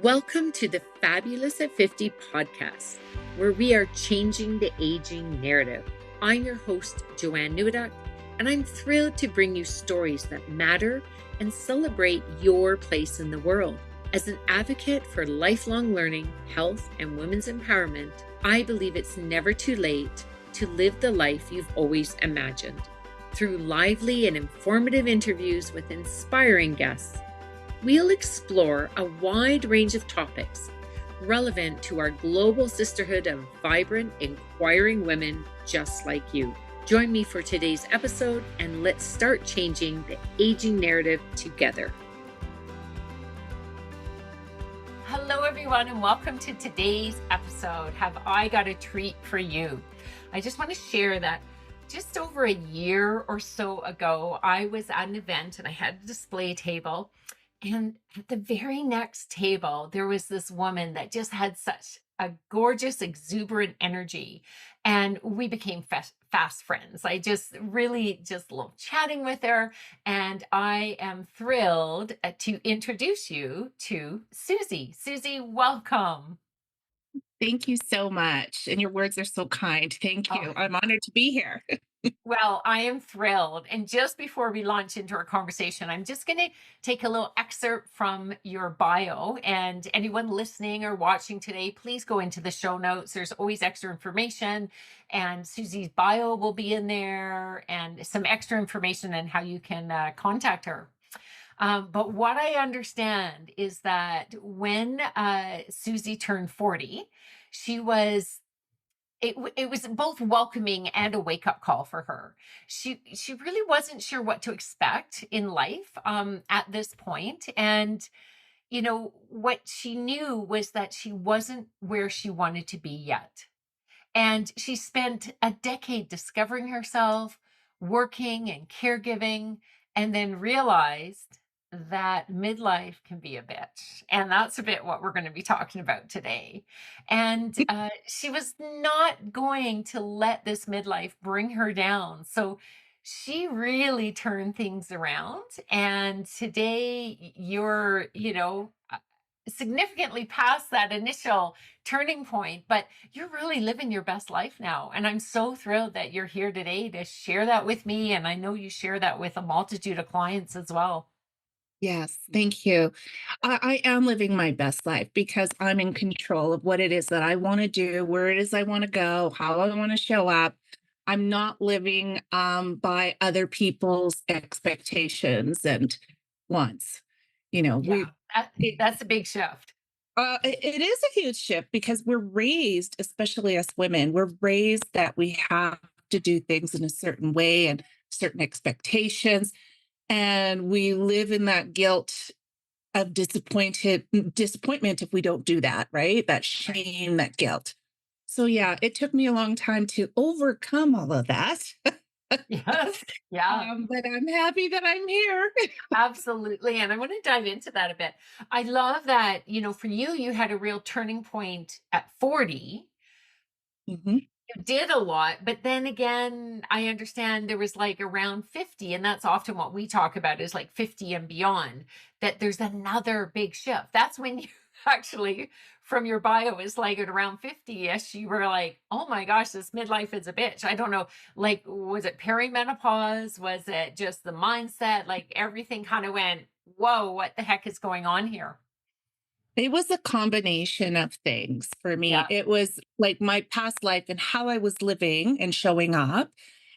Welcome to the Fabulous at 50 podcast, where we are changing the aging narrative. I'm your host, Joanne Newduck, and I'm thrilled to bring you stories that matter and celebrate your place in the world. As an advocate for lifelong learning, health, and women's empowerment, I believe it's never too late to live the life you've always imagined. Through lively and informative interviews with inspiring guests, we'll explore a wide range of topics relevant to our global sisterhood of vibrant, inquiring women just like you. Join me for today's episode, and let's start changing the aging narrative together. Hello, everyone, and welcome to today's episode. Have I got a treat for you? I just want to share that just over a year or so ago, I was at an event and I had a display table. And at the very next table, there was this woman that just had such a gorgeous, exuberant energy. And we became fast friends. I just really just love chatting with her. And I am thrilled to introduce you to Susie. Susie, welcome. Thank you so much. And your words are so kind. Thank Oh, you. I'm honored to be here. well, I am thrilled. And just before we launch into our conversation, I'm just going to take a little excerpt from your bio. And anyone listening or watching today, please go into the show notes. There's always extra information, and Susie's bio will be in there and some extra information on how you can contact her. But what I understand is that when Susie turned 40, she was it was both welcoming and a wake-up call for her. She really wasn't sure what to expect in life at this point. And what she knew was that she wasn't where she wanted to be yet. And she spent a decade discovering herself, working and caregiving, and then realized that midlife can be a bitch. And that's a bit what we're going to be talking about today. And she was not going to let this midlife bring her down. So she really turned things around. And today you're, significantly past that initial turning point, but you're really living your best life now. And I'm so thrilled that you're here today to share that with me. And I know you share that with a multitude of clients as well. Yes, thank you. I am living my best life because I'm in control of what it is that I want to do, where it is I want to go, how I want to show up. I'm not living by other people's expectations and wants. You know, Yeah, we it, that's a big shift. it is a huge shift because we're raised, especially as women, we're raised that we have to do things in a certain way and certain expectations, and we live in that guilt of disappointment if we don't do that, right? That Right. shame, that guilt. So yeah, it took me a long time to overcome all of that. Yes. Yeah. But I'm happy that I'm here. Absolutely. And I want to dive into that a bit. I love that, for you, you had a real turning point at 40. Mhm. You did a lot, but then again, I understand there was like around 50, and that's often what we talk about is like 50 and beyond, that there's another big shift. That's when you actually, from your bio, is like at around 50-ish, you were like, oh my gosh, this midlife is a bitch. I don't know. Like, was it perimenopause? Was it just the mindset? Like everything kind of went, whoa, what the heck is going on here? It was a combination of things for me. Yeah. It was like my past life and how I was living and showing up.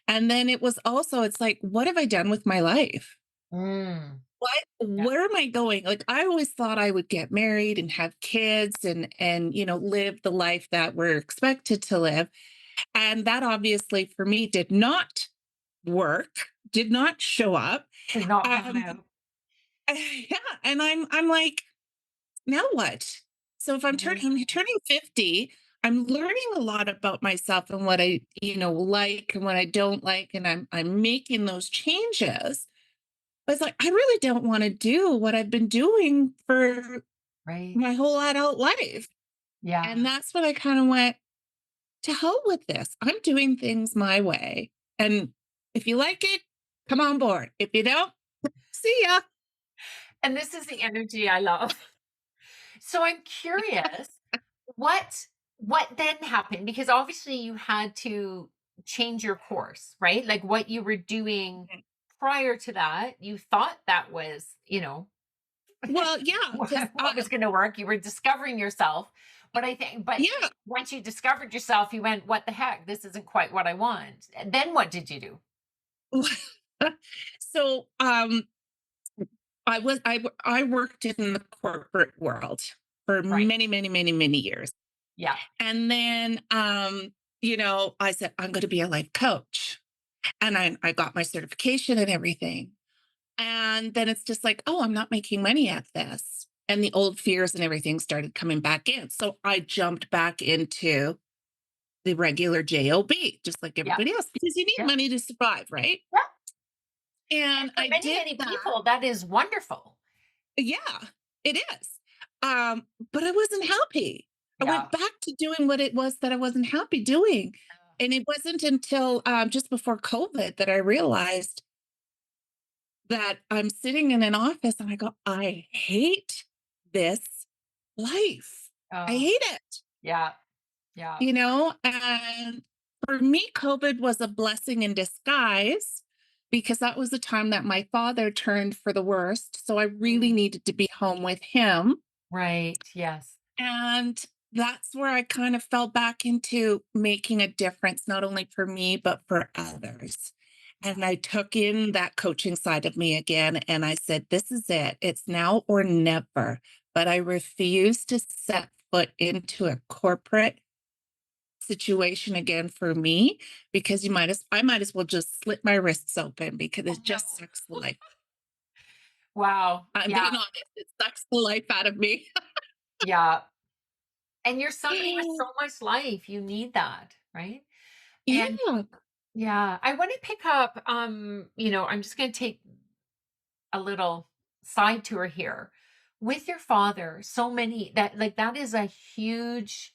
And then it was also, it's like, what have I done with my life? Mm, yeah. Where am I going? Like I always thought I would get married and have kids and live the life that we're expected to live. And that obviously for me did not work, did not show up. Did not pan Um out. yeah, and I'm like, now what? So if I'm turning 50, I'm learning a lot about myself and what I, like and what I don't like, and I'm making those changes. But it's like I really don't want to do what I've been doing for Right. my whole adult life. And Yeah. that's when I kind of went, to hell with this. I'm doing things my way. And if you like it, come on board. If you don't, see ya. And this is the energy I love. So I'm curious, what what then happened? Because obviously you had to change your course, right? Like what you were doing Mhm. prior to that, you thought that was, Well, yeah, because what was going to work. You were discovering yourself. But yeah. once you discovered yourself, you went, what the heck? This isn't quite what I want. And then what did you do? So, I worked in the corporate world for Right. many, many, many, many years. Yeah. And then, I said, I'm going to be a life coach. And I got my certification and everything. And then it's just like, oh, I'm not making money at this. And the old fears and everything started coming back in. So I jumped back into the regular job, just like Yeah. everybody else, because you need Yeah. money to survive, right? Yeah. And And for I many, did many that. people, that is wonderful. Yeah, it is. But I wasn't happy. I Yeah. went back to doing what it was that I wasn't happy doing. And it wasn't until just before COVID that I realized that I'm sitting in an office and I go, I hate this life. I Oh, hate it, yeah. Yeah. And for me, COVID was a blessing in disguise because that was the time that my father turned for the worst. So I really Mm. needed to be home with him. Right. Yes. And that's where I kind of fell back into making a difference, not only for me, but for others. Yeah. And I took in that coaching side of me again. And I said, this is it. It's now or never. But I refuse to set foot into a corporate situation again for me because I might as well just slit my wrists open because Oh, it no. just sucks the life. Wow. I'm Yeah. being honest, it sucks the life out of me. Yeah. And you're somebody with so much life. You need that, right? And Yeah. yeah, I want to pick up I'm just going to take a little side tour here. With your father, so many that is a huge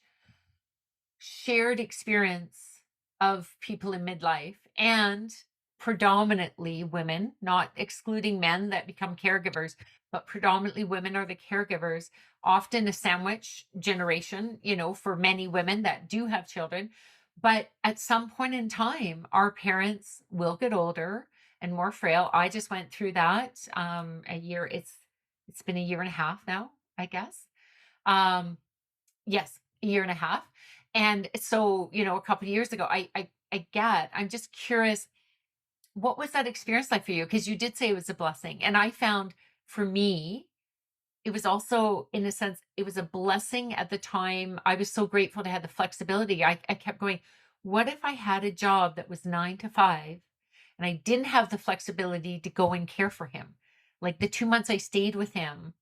shared experience of people in midlife and predominantly women, not excluding men that become caregivers, but predominantly women are the caregivers, often a sandwich generation, for many women that do have children. But at some point in time, our parents will get older and more frail. I just went through that a year. It's been a year and a half now, I guess. Um, Yes, a year and a half. And so, a couple of years ago, I'm just curious, what was that experience like for you? Because you did say it was a blessing. And I found for me, it was also, in a sense, it was a blessing at the time. I was so grateful to have the flexibility. I kept going, what if I had a job that was 9 to 5 and I didn't have the flexibility to go and care for him? Like the 2 months I stayed with him,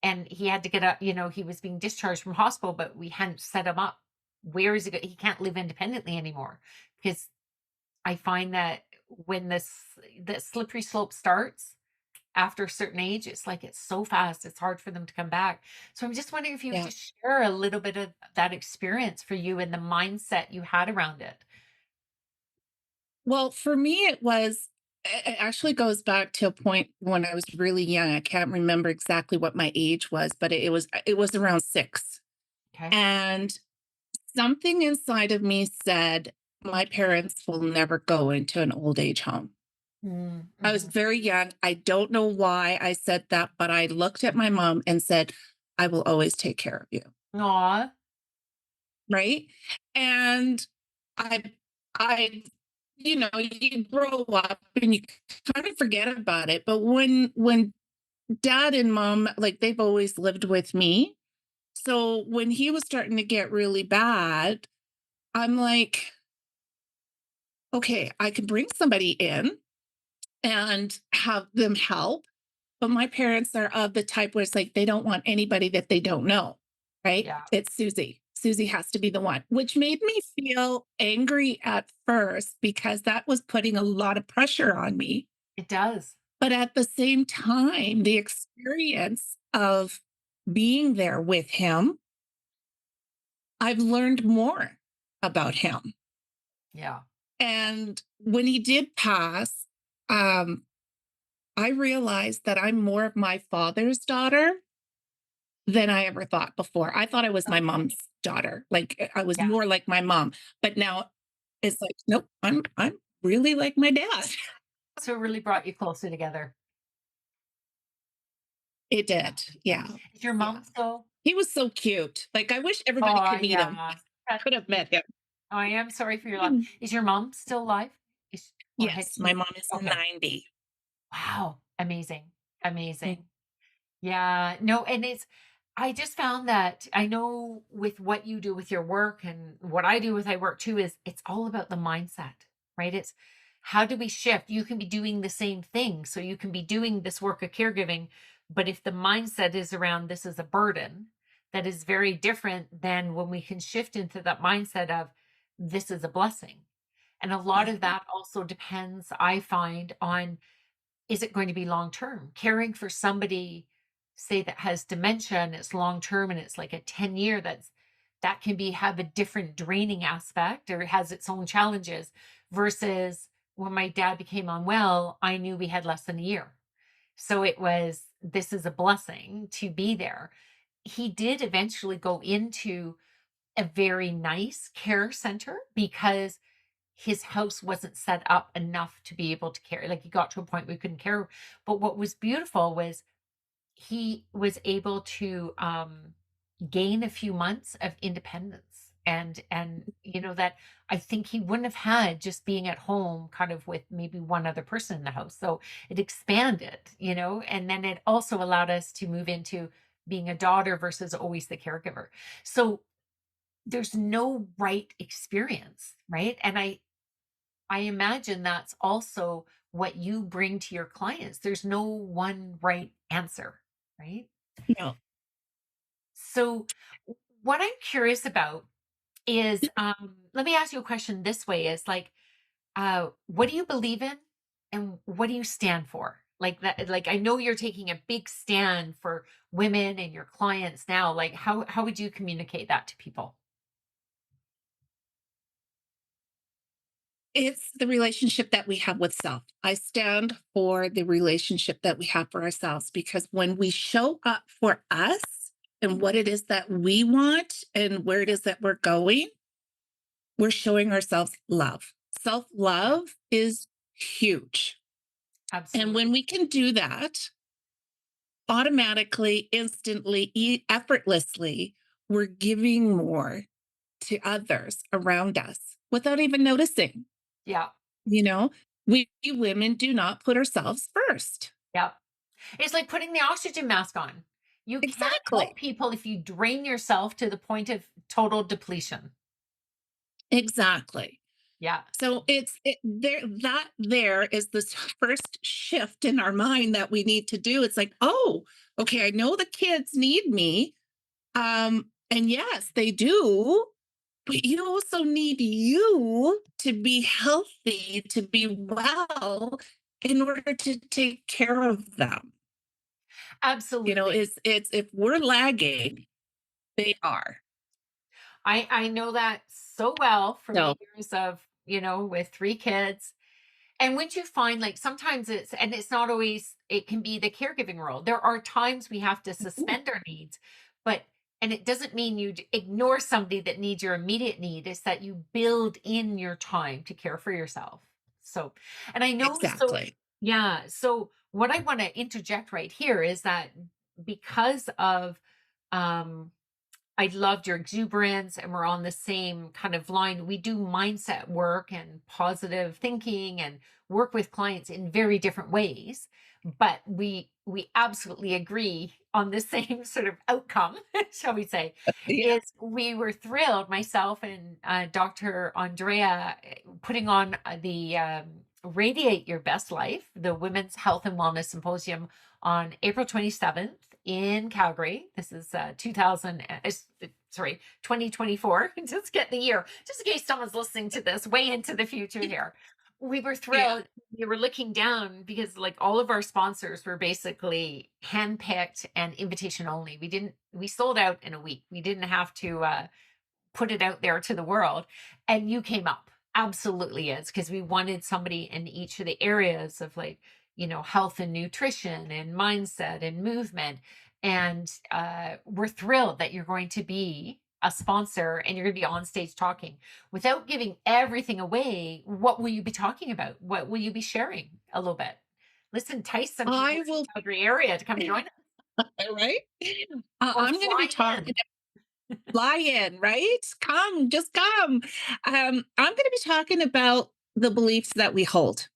and he had to get up, he was being discharged from hospital, but we hadn't set him up. Where is he he can't live independently anymore, because I find that when the slippery slope starts after a certain age, it's like it's so fast, it's hard for them to come back. So I'm just wondering if you would Yeah. just share a little bit of that experience for you and the mindset you had around it. Well, for me, it actually goes back to a point when I was really young. I can't remember exactly what my age was, but it was around 6. Okay. And something inside of me said, my parents will never go into an old age home. I was Mm-hmm. very young. I don't know why I said that, but I looked at my mom and said, I will always take care of you. Aw. Right. And I, you grow up and you kind of forget about it. But when dad and mom, like they've always lived with me. So when he was starting to get really bad, I'm like, okay, I can bring somebody in and have them help. But my parents are of the type where it's like they don't want anybody that they don't know, right? Yeah, It's Susie. Susie has to be the one, which made me feel angry at first because that was putting a lot of pressure on me. it does. But at the same time, the experience of being there with him, I've learned more about him. Yeah. And when he did pass, um, I realized that I'm more of my father's daughter than I ever thought before. I thought I was my Okay. mom's daughter. Like I was Yeah. more like my mom. But now it's like, nope, I'm really like my dad. So it really brought you closer together. It Yeah. did. Yeah. Is your Yeah. mom still? He was so cute. Like I wish everybody Oh, could meet him. yeah. That's Could have cute. met him. I am sorry for your loss. Mm. Is your mom still alive? Is or had Yes, my she? mom is Okay. 90. Wow. Amazing. Mm. Amazing. Yeah, no, and it's I just found that I know with what you do with your work and what I do with my work too is it's all about the mindset, right? It's how do we shift? You can be doing the same thing. So you can be doing this work of caregiving, but if the mindset is around this is a burden, that is very different than when we can shift into that mindset of this is a blessing. And a lot of Yeah. that also depends, I find, on is it going to be long term? Caring for somebody, say, that has dementia and it's long term and it's like a 10-year, that can be have a different draining aspect or it has its own challenges versus when my dad became unwell, I knew we had less than a year. So it was this is a blessing to be there. He did eventually go into a very nice care center because his house wasn't set up enough to be able to carry like he got to a point where he couldn't care. But what was beautiful was he was able to gain a few months of independence and that I think he wouldn't have had just being at home kind of with maybe one other person in the house. So it expanded, and then it also allowed us to move into being a daughter versus always the caregiver. So there's no right experience, right? And I imagine that's also what you bring to your clients. There's no one right answer, right? You know, So, what I'm curious about is let me ask you a question this way is like, what do you believe in and what do you stand for? Like that, like I know you're taking a big stand for women and your clients now. Like, how would you communicate that to people? it's the relationship that we have with self. I stand for the relationship that we have for ourselves because when we show up for us and what it is that we want and where it is that we're going, we're showing ourselves love. Self Yeah, love is huge. And absolutely. when we can do that automatically, instantly, effortlessly, we're giving more to others around us without even noticing. Yeah, You know, we women do not put ourselves first. yeah. It's like putting the oxygen mask on. You can't help Exactly. people if you drain yourself to the point of total depletion. Exactly. Yeah. So there is this first shift in our mind that we need to do. It's like, oh, okay, I know the kids need me. And yes, they do, but you also need you to be healthy, to be well in order to take care of them. Absolutely. It's if we're lagging, they are. I know that so well from So years of, with 3 kids. And wouldn't you find like sometimes it's not always it can be the caregiving role. There are times we have to suspend our needs, but and it doesn't mean you ignore somebody that needs your immediate need. It's that you build in your time to care for yourself. So, and I know so exactly. yeah. So what I want to interject right here is that because of um I loved your exuberance and we're on the same kind of line. We do mindset work and positive thinking and work with clients in very different ways, but we absolutely agree on the same sort of outcome, shall we say, Yeah. is we were thrilled, myself and Dr. Andrea, putting on the Radiate Your Best Life, the Women's Health and Wellness Symposium on April 27th in Calgary. This is 2024. Just get the year, just in case someone's listening to this way into the future here. We were Yeah. thrilled. We were looking down because like all of our sponsors were basically handpicked and invitation only. We sold out in a week. We didn't have to put it out there to the world. And you came up. Absolutely is because we wanted somebody in each of the areas of like, health and nutrition and mindset and movement. And we're thrilled that you're going to be a sponsor and you're going to be on stage talking. Without giving everything away, what will you be talking about? What will you be sharing a little bit? Let's entice some people I in will, the Calgary area to come join us right? or I'm going to be fly talking in. fly in, right? Come, just come. I'm going to be talking about the beliefs that we hold.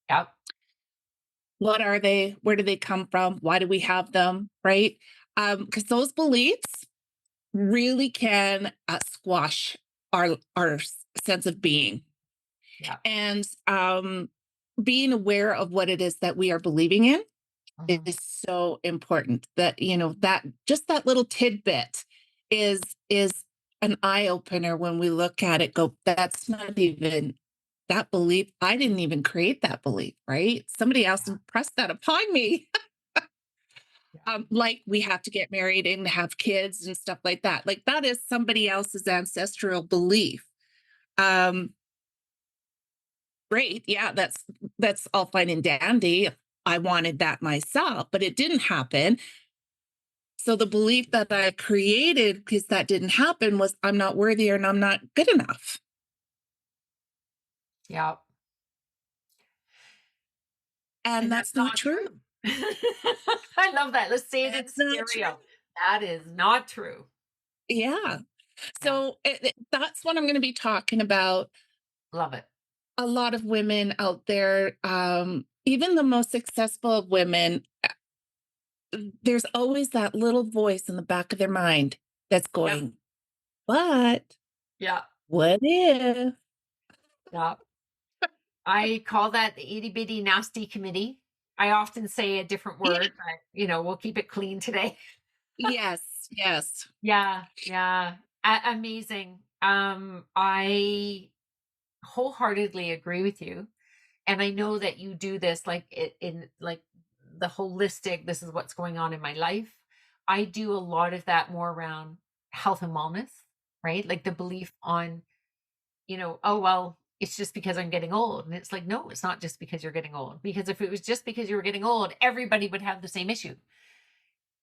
Yep. What are they? Where do they come from? Why do we have them? Right? Because those beliefs really can squash our sense of being, Yep. and being aware of what it is that we are believing in Mhm. is so important. That that just that little tidbit is is an eye opener when we look at it. Go, that's not even that belief. I didn't even create that belief. Right? Somebody else Yeah. impressed that upon me. Yeah. Like we have to get married and have kids and stuff like that. Like that is somebody else's ancestral belief. Um, Great, yeah, that's all fine and dandy. I wanted that myself, but it didn't happen. So the belief that I created because that didn't happen was I'm not worthy and I'm not good enough. Yep. And And that's that's not not true. true. I love that. Let's say it in That's not stereo. true. That is not true. Yeah. Yeah. So that's what I'm going to be talking about. Love it. A lot of women out there, even the most successful of women, there's always that little voice in the back of their mind that's Yep. going, but Yeah. what if? Yeah. I call that the itty bitty nasty committee. I often say a different Yeah. word, but we'll keep it clean today. Yes, yes. Yeah, yeah. Amazing. I wholeheartedly agree with you. And I know that you do this like in like the holistic, this is what's going on in my life. I do a lot of that more around health and wellness, right? Like the belief on, oh, well, it's just because I'm getting old. And it's like, no, it's not just because you're getting old. Because if it was just because you were getting old, everybody would have the same issue.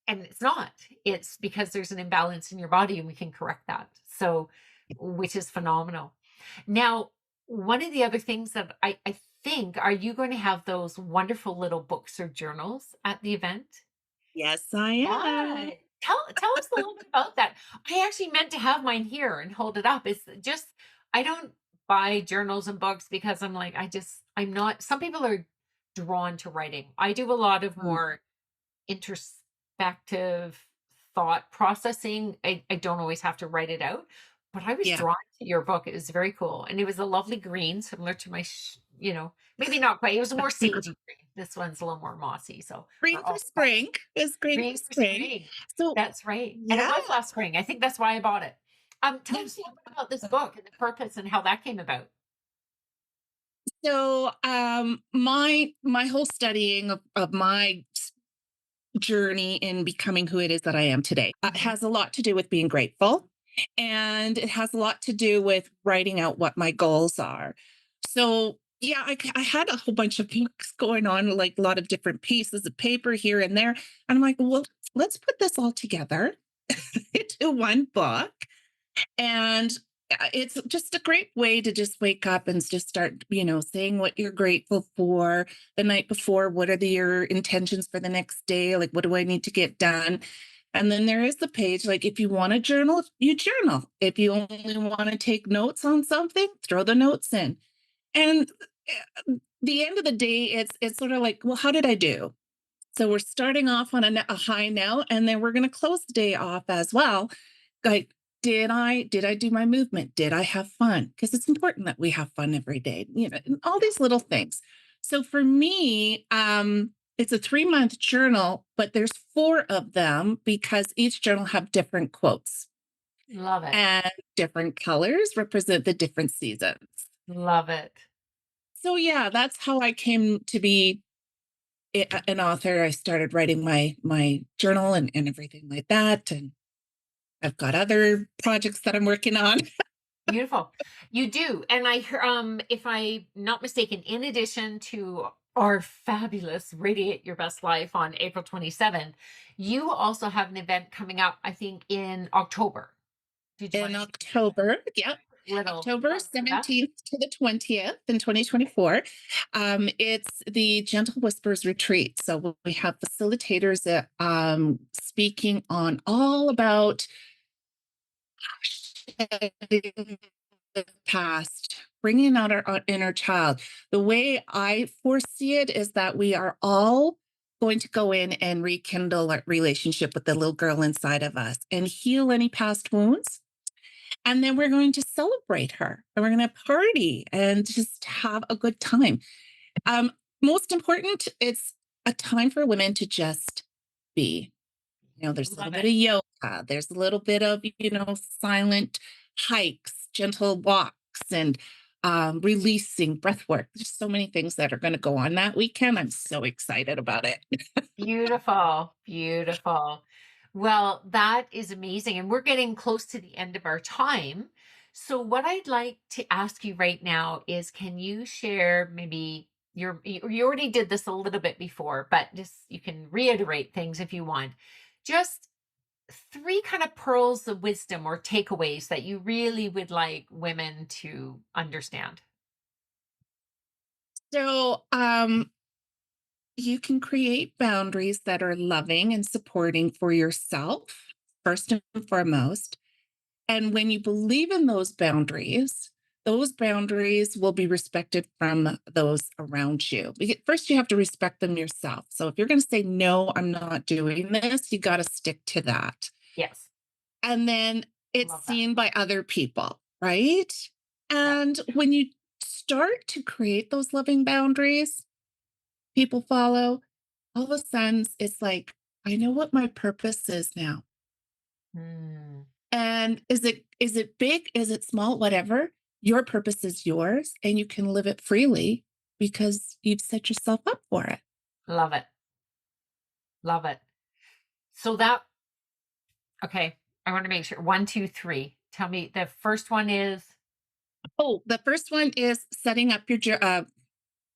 And it's not. It's because there's an imbalance in your body and we can correct that. So, which is phenomenal. Now, one of the other things that I think, are you going to have those wonderful little books or journals at the event? Yes, I Yeah. am. Tell us a little bit about that. I actually meant to have mine here and hold it up. It's just I don't buy journals and books because I'm like, I'm not, some people are drawn to writing. I do a lot of Mm, more introspective thought processing. I don't always have to write it out, but I was yeah. drawn to your book. It was very cool. And it was a lovely green, similar to my, maybe not quite. It was a more sagey green. This one's a little more mossy. So we're Green for all set. spring is green for Green for spring. spring. So, That's right. And it yeah. was last spring. I think that's why I bought it. Tell us a little bit about this book and the purpose and how that came about. So, my whole studying of my journey in becoming who it is that I am today Mhm. has a lot to do with being grateful, and it has a lot to do with writing out what my goals are. So, yeah, I had a whole bunch of books going on, like a lot of different pieces of paper here and there. And I'm like, well, let's put this all together into one book. And it's just a great way to just wake up and just start, saying what you're grateful for the night before. What are your intentions for the next day? Like, what do I need to get done? And then there is the page, like, if you want to journal, you journal. If you only want to take notes on something, throw the notes in. And the end of the day, it's sort of like, well, how did I do? So we're starting off on a high now, and then we're going to close the day off as well. Like, did I do my movement? Did I have fun? Because it's important that we have fun every day. And all Yeah. these little things. So for me, it's a 3-month journal, but there's 4 of them because each journal have different quotes, Love it. and different colors represent the different seasons. Love it. So yeah, that's how I came to be an author. I started writing my journal and everything like that, and I've got other projects that I'm working on. Beautiful. You do. And if I'm not mistaken, in addition to our fabulous Radiate Your Best Life on April 27th. You also have an event coming up, I think, in October. Did you want In to October. Yep. little October plug for that? 17th to the 20th in 2024. It's the Gentle Whispers Retreat. So we have facilitators that speaking on all about shedding the past, bringing out our inner child. The way I foresee it is that we are all going to go in and rekindle our relationship with the little girl inside of us and heal any past wounds. And then we're going to celebrate her and we're going to party and just have a good time. Um, Most important, it's a time for women to just be. There's a little Love bit it. of yoga, there's a little bit of, silent hikes, gentle walks, and releasing breath work. There's so many things that are going to go on that weekend. I'm so excited about it. Beautiful, beautiful. Well, that is amazing. And we're getting close to the end of our time. So, what I'd like to ask you right now is can you share maybe you already did this a little bit before, but just you can reiterate things if you want. Just three kind of pearls of wisdom or takeaways that you really would like women to understand. So, you can create boundaries that are loving and supporting for yourself, first and foremost. And when you believe in those boundaries will be respected from those around you. First, you have to respect them yourself. So if you're going to say, no, I'm not doing this, you got to stick to that. Yes, And then it's love that. seen by other people, right? Yeah. And when you start to create those loving boundaries, people follow. All of a sudden, it's like, I know what my purpose is now. Hmm. And is it big? Is it small? Whatever. Your purpose is yours and you can live it freely because you've set yourself up for it. Love it. Love it. So that okay, I want to make sure. One, two, three. Tell me the first one is Oh, the first one is setting up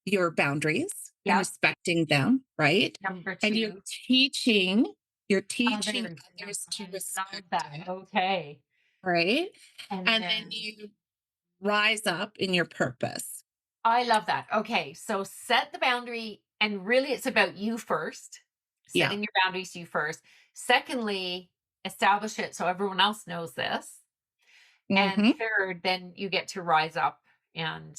your boundaries and yeah. respecting them, right? Number And you're two, teaching you're teaching others. others to I love respect that. it, Okay. right? And And then then you rise up in your purpose. I love that. Okay. So set the boundary, and really it's about you first, Yeah. setting your boundaries you first. Secondly, establish it so everyone else knows this. And Hmm. third, then you get to rise up and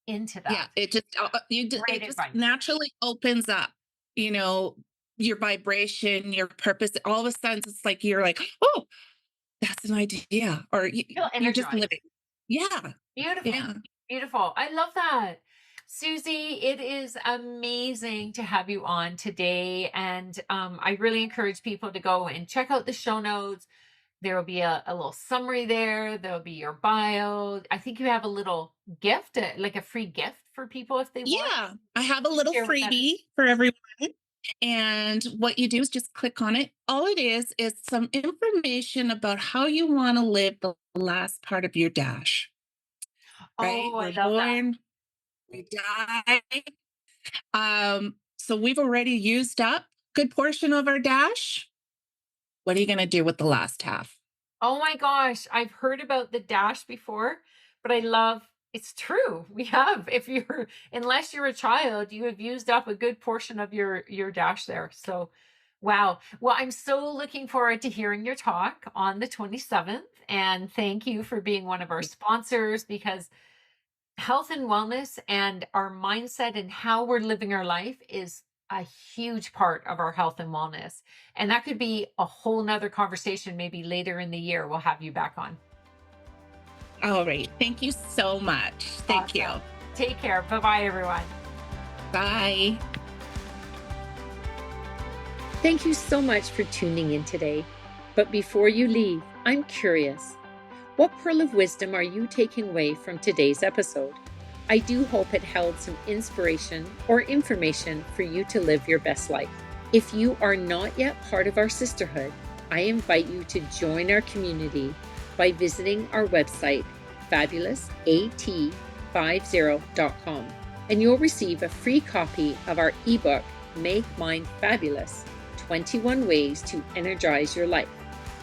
into Yeah, that. it just Great it just advice. naturally opens up, you know, your vibration, your purpose. All of a sudden, it's like you're like, oh, that's an idea, or Feel you're just energized. living. Yeah, Beautiful. yeah. Beautiful. I love that. Susie, it is amazing to have you on today. And I really encourage people to go and check out the show notes. There will be a little summary there. There'll be your bio. I think you have a little gift, like a free gift for people if they want. Yeah, I have a little Share what that is. freebie for everyone. And what you do is just click on it. All it is some information about how you want to live the last part of your dash, right? Oh, I We're love that. born, we die. So we've already used up a good portion of our dash. What are you going to do with the last half? Oh my gosh, I've heard about the dash before, but I love it's true. We have. If you're unless you're a child, you have used up a good portion of your dash there. So, wow. Well, I'm so looking forward to hearing your talk on the 27th, and thank you for being one of our sponsors because health and wellness and our mindset and how we're living our life is a huge part of our health and wellness. And that could be a whole nother conversation, maybe later in the year. We'll have you back on. All right. Thank you so much. Thank you. Awesome. Take care. Bye bye, everyone. Bye. Thank you so much for tuning in today. But before you leave, I'm curious. What pearl of wisdom are you taking away from today's episode? I do hope it held some inspiration or information for you to live your best life. If you are not yet part of our sisterhood, I invite you to join our community by visiting our website, fabulousat50.com. and you'll receive a free copy of our ebook, Make Mine Fabulous, 21 Ways to Energize Your Life.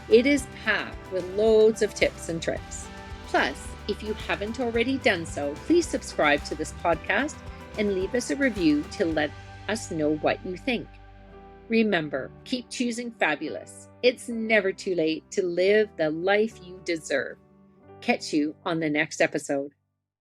It is packed with loads of tips and tricks. Plus, if you haven't already done so, please subscribe to this podcast and leave us a review to let us know what you think. Remember, keep choosing fabulous. It's never too late to live the life you deserve. Catch you on the next episode.